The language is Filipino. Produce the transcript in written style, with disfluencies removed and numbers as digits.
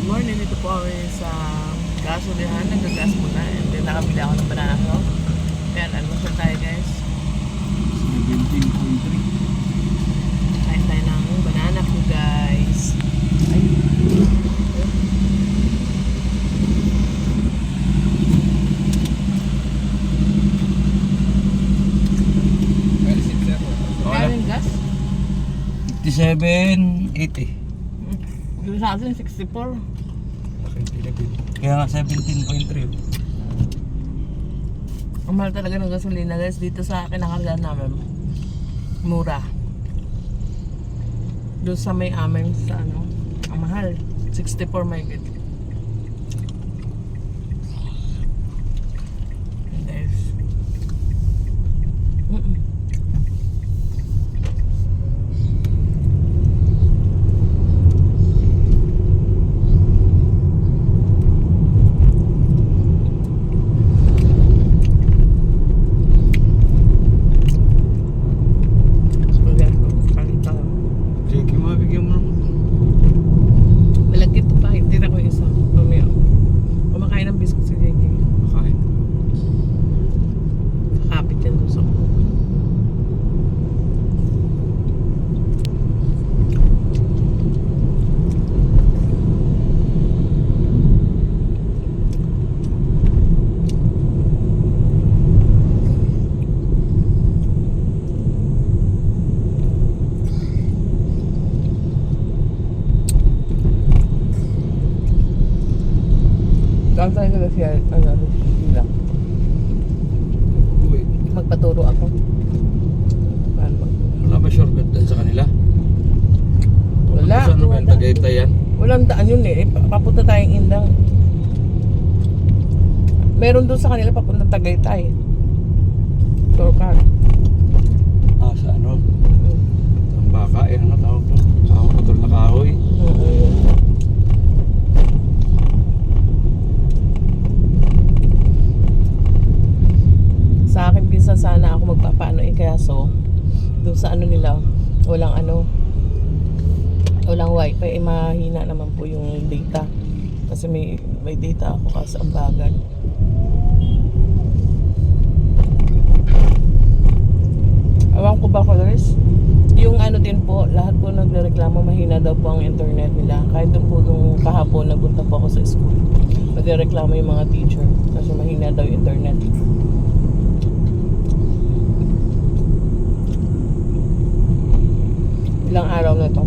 morning, ito po kami sa gasulihan. Nagagas muna and then nakabili ako ng banana milk. Ayan, almusal tayo guys. 17.3. Kain tayo ng banana ko guys. Ay. Kaya yung gas? 57.80. Yung sa atin, 64. Kaya nga 17.3. Ang mahal talaga ng gasolina guys. Dito sa kinakargaan namin, mura. Doon sa may amin sa ano, ang mahal. 64 may good. Guys. Sige, mabigyan mo. Malagkit pa, hindi na ko isa. Mamaya. Kumakain ng biscuit si JJ. Makain. Kapit yan doon sa kuko. Saan tayo nila siya, sila? Uy, Magpaturo ako. Paano mag... wala ba shortcut dyan sa kanila? Wala. Saan naman yung Tagaytay yan? Walang daan yun eh. Papunta tayong Indang. Meron doon sa kanila papunta Tagaytay. Shortcut. Sa ano? Ang baka, ano tawag mo? Kahoy, putol na kahoy. Sa akin pinsan sana ako magpapaano kaso doon sa ano nila walang wifi, mahina naman po yung data kasi may data ako kasi ang bagal. Awan ko ba guys, yung ano din po, lahat po nagrereklamo mahina daw po ang internet nila. Kahit doon po nung kahapon nagpunta po ako sa school, nagrereklamo yung mga teacher kasi mahina daw yung internet. Ilang araw na to.